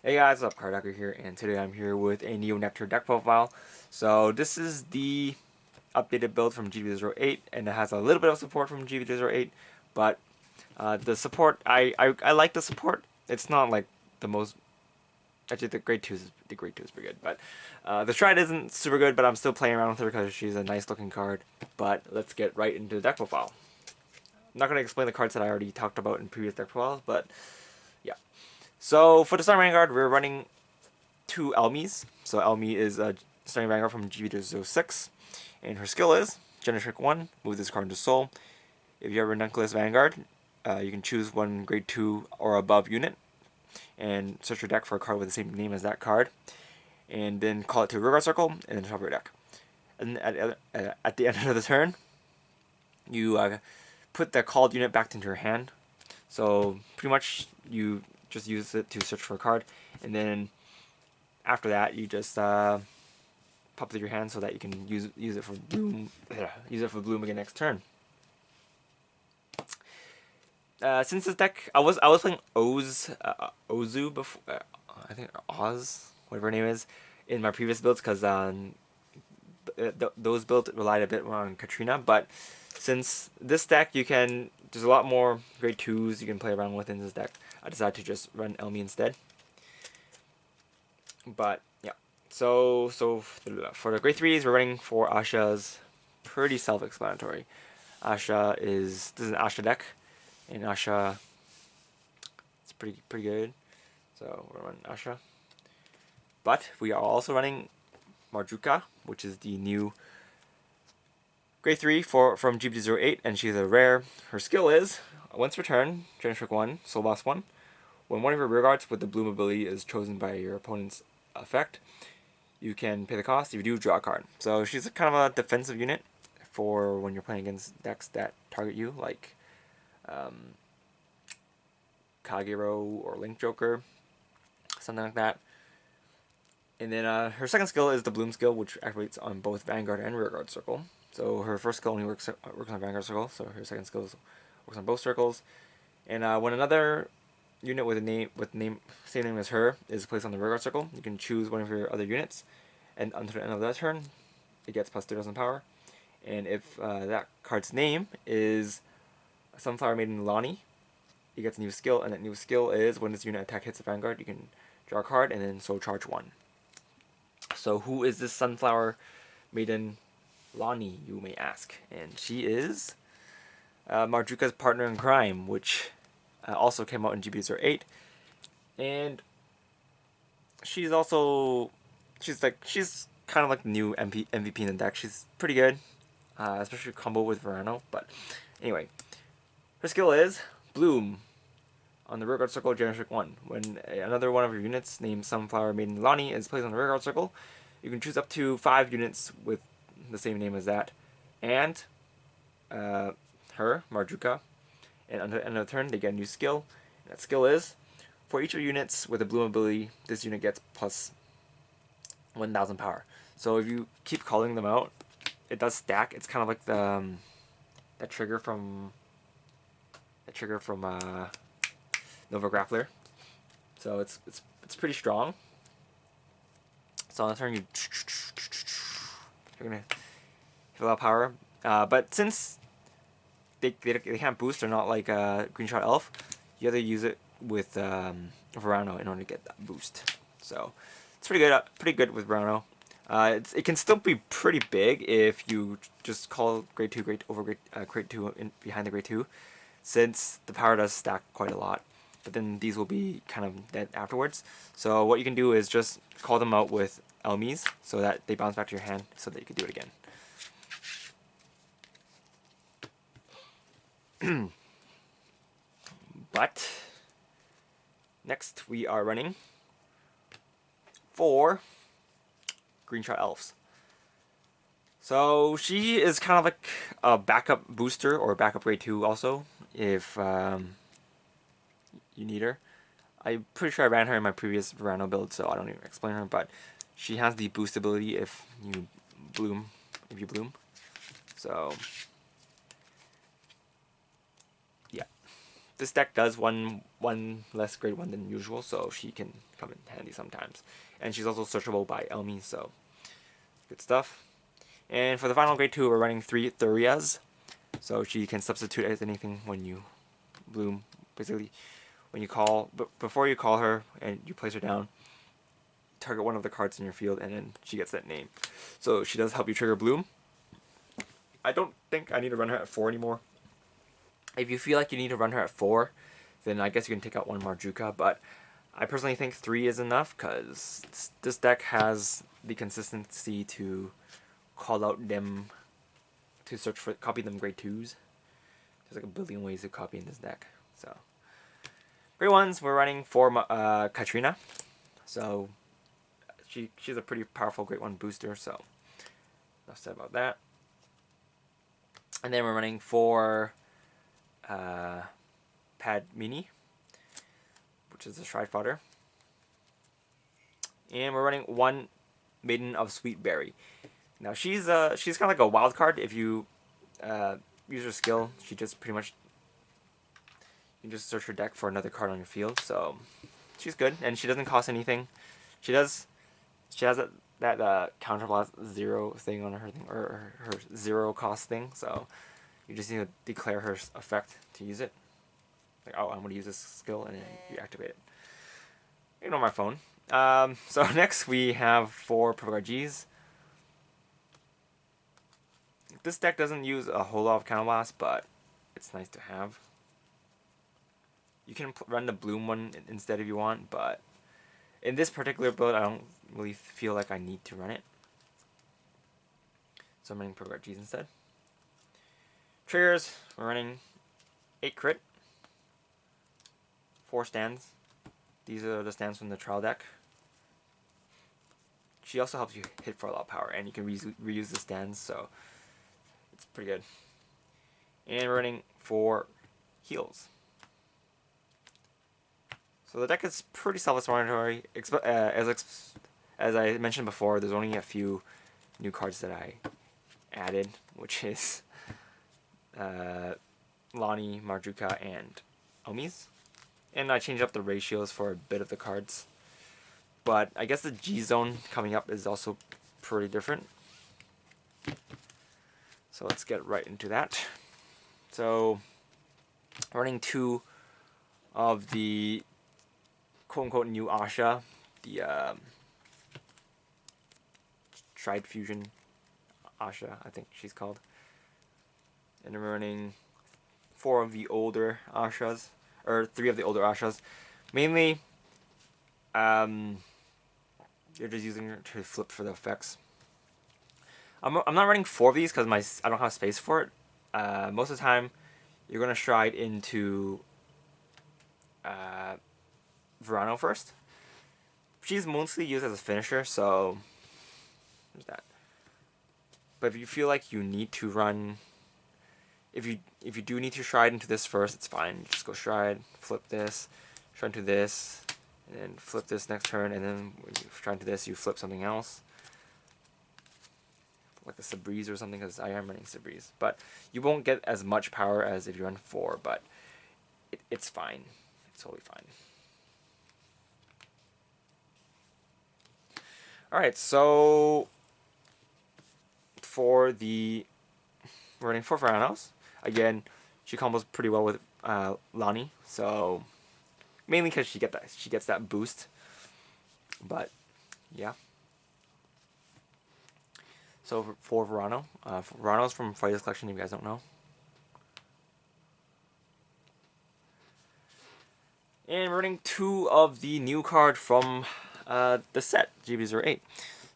Hey guys, what's up? Cardfight here, and today I'm here with a Neo Nectar deck profile. So this is the updated build from G-BT08, and it has a little bit of support from G-BT08, but the support, I like the support. It's not like the most. Actually, the grade 2 is pretty good, but the Stride isn't super good. But I'm still playing around with her because she's a nice looking card. But let's get right into the deck profile. I'm not gonna explain the cards that I already talked about in previous deck profiles, but yeah. So for the Star Vanguard, we're running two Elmies. So Elmi is a starting Vanguard from G-BT06, and her skill is Trick 1, move this card into Soul. If you have a Ranunculus Vanguard, you can choose one grade 2 or above unit, and search your deck for a card with the same name as that card, and then call it to a Rearguard Circle, and then shuffle your deck. And at the end of the turn, you put the called unit back into your hand. So pretty much you just use it to search for a card, and then after that you just pop it to your hand so that you can use it for bloom. Use it for bloom again next turn. Since this deck, I was playing Ozu before. I think Oz, whatever her name is, in my previous builds because those builds relied a bit more on Katrina. But since this deck, there's a lot more grade 2s you can play around with in this deck. I decided to just run Elmi instead. But yeah, so for the grade 3s, we're running 4 Ahshas. Pretty self-explanatory. Ahsha this is an Ahsha deck, and Ahsha, it's pretty good. So we're running Ahsha. But we are also running Marjukka, which is the new grade 3 from G-BT08, and she's a rare. Her skill is, once per turn, Trick 1, Soul Boss 1. When one of your rearguards with the bloom ability is chosen by your opponent's effect, you can pay the cost. If you do, draw a card. So she's kind of a defensive unit for when you're playing against decks that target you, like Kagero or Link Joker, something like that. And then her second skill is the Bloom skill, which activates on both Vanguard and Rearguard Circle. So her first skill only works on Vanguard Circle, so her second skill works on both circles. And when another unit with same name as her is placed on the Rearguard Circle, you can choose one of your other units, and until the end of that turn, it gets plus 3,000 power. And if that card's name is Sunflower Maiden Launy, it gets a new skill, and that new skill is when this unit attack hits the Vanguard, you can draw a card and then soul charge 1. So who is this Sunflower Maiden Launy, you may ask? And she is Marjukka's partner in crime, which also came out in G-BT08. And she's kind of like the new MVP in the deck. She's pretty good, especially combo with Verna. But anyway, her skill is Bloom. On the rearguard circle, Trick 1. When another one of your units named Sunflower Maiden Launy is placed on the rearguard circle, you can choose up to 5 units with the same name as that, and her, Marjukka. And at the end of the turn, they get a new skill. And that skill is, for each of your units with a bloom ability, this unit gets plus 1,000 power. So if you keep calling them out, it does stack. It's kind of like that trigger from Nova Grappler. So it's pretty strong. So on the turn you're gonna hit a lot of power. But since they can't boost, they're not like Green Shot Elf, you have to use it with Verna in order to get that boost. So it's pretty good with Verna. It can still be pretty big if you just call grade 2 grade 2 behind the grade 2, since the power does stack quite a lot. But then these will be kind of dead afterwards. So what you can do is just call them out with Elmies so that they bounce back to your hand so that you can do it again. But next we are running 4 Green Shot Elves. So she is kind of like a backup booster or backup grade 2 also, if you need her. I'm pretty sure I ran her in my previous Verano build, so I don't even explain her, but she has the boost ability if you bloom. So yeah. this deck does one less grade 1 than usual, so she can come in handy sometimes. And she's also searchable by Elmi, so good stuff. And for the final grade 2, we're running 3 Thurias, so she can substitute as anything when you bloom. Basically, when you call, before you call her and you place her down, target one of the cards in your field, and then she gets that name. So she does help you trigger bloom. I don't think I need to run her at 4 anymore. If you feel like you need to run her at 4, then I guess you can take out one Marjukka, but I personally think 3 is enough, because this deck has the consistency to call out them, to search for, copy them grade 2s. There's like a billion ways to copy in this deck. So grade 1s, we're running 4 Katrina. So she's a pretty powerful grade 1 booster, so enough said about that. And then we're running 4 Padmini, which is a Stride Fodder. And we're running 1 Maiden of Sweetberry. Now she's kind of like a wild card. If you use her skill, she just pretty much, you just search her deck for another card on your field. So she's good, and she doesn't cost anything. She has that counterblast 0 thing on her thing, or her 0 cost thing. So you just need to declare her effect to use it. Like, oh, I'm going to use this skill, and then you activate it. Ignore my phone. So next we have 4 Purple Gs. This deck doesn't use a whole lot of counterblast, but it's nice to have. You can run the Bloom one instead if you want, but in this particular build, I don't really feel like I need to run it. So I'm running Purple Gs instead. Triggers, we're running 8 crit, 4 stands. These are the stands from the trial deck. She also helps you hit for a lot of power, and you can reuse the stands, so it's pretty good. And we're running 4 heals. So the deck is pretty self-explanatory. As I mentioned before, there's only a few new cards that I added, which is Launy, Marjukka, and Omis. And I changed up the ratios for a bit of the cards. But I guess the G zone coming up is also pretty different. So let's get right into that. So running 2 of the quote-unquote new Ahsha, the Stride Fusion Ahsha, I think she's called. And I'm running 4 of the older Ahshas, or 3 of the older Ahshas. Mainly, you're just using her to flip for the effects. I'm not running 4 of these because I don't have space for it. Most of the time, you're gonna stride into Verna first. She's mostly used as a finisher, so there's that. But if you feel like you need to run, if you do need to stride into this first, it's fine. You just go stride, flip this, stride into this, and then flip this next turn, and then when you stride into this, you flip something else, like a Sebreeze or something, because I am running Sebreeze. But you won't get as much power as if you run 4, but it's fine. It's totally fine. Alright, so for the running 4 Verna's, again, she combos pretty well with Launy, so mainly because she gets that boost. But yeah. So for Verna, Verna's from Friday's collection, if you guys don't know. And we're running 2 of the new card from the set, G-BT08.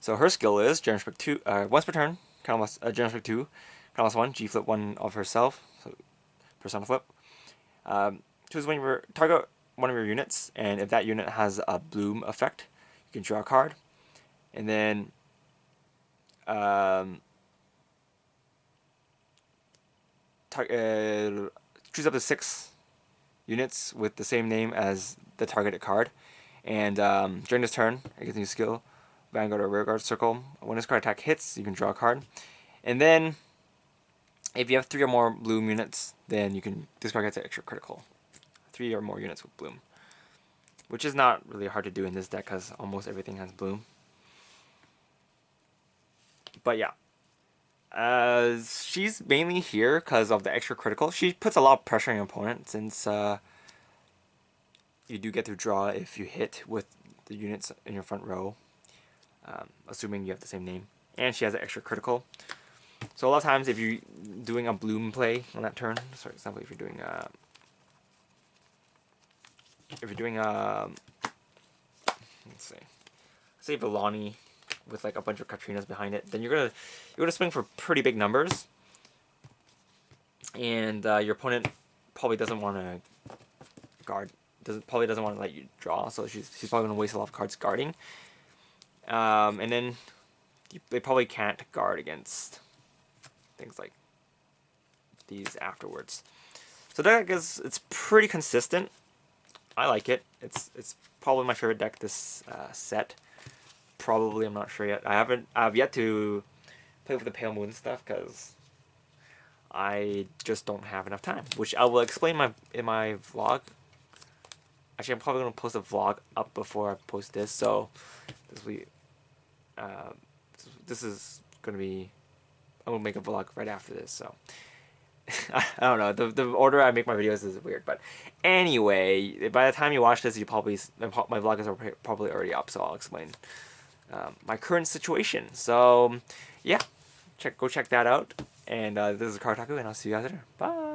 So her skill is Generous Pick 2, once per turn, Generous Pick 2, Countless 1, G flip 1 of herself, so Persona flip. Choose when you target one of your units, and if that unit has a bloom effect, you can draw a card. And then choose up to 6 units with the same name as the targeted card. And during this turn, I get a new skill, Vanguard or Rearguard circle. When this card attack hits, you can draw a card. And then, if you have 3 or more bloom units, then you can, this card gets an extra critical. 3 or more units with bloom, which is not really hard to do in this deck because almost everything has bloom. But yeah, she's mainly here because of the extra critical. She puts a lot of pressure on your opponent since you do get to draw if you hit with the units in your front row, assuming you have the same name. And she has an extra critical. So a lot of times if you're doing a bloom play on that turn, for example, if you're doing let's say Launy with like a bunch of Katrinas behind it, then you're gonna swing for pretty big numbers, and your opponent probably doesn't want to guard, probably doesn't want to let you draw, so she's probably gonna waste a lot of cards guarding, and then they probably can't guard against things like these afterwards. So that deck it's pretty consistent. I like it. It's probably my favorite deck this set. Probably, I'm not sure yet. I've yet to play with the Pale Moon stuff because I just don't have enough time, which I will explain in my vlog. Actually, I'm probably gonna post a vlog up before I post this, so this is gonna be. I'm gonna make a vlog right after this, so I don't know. The order I make my videos is weird, but anyway, by the time you watch this, my vlog is probably already up, so I'll explain my current situation. So yeah, go check that out. And this is Kartaku, and I'll see you guys later. Bye.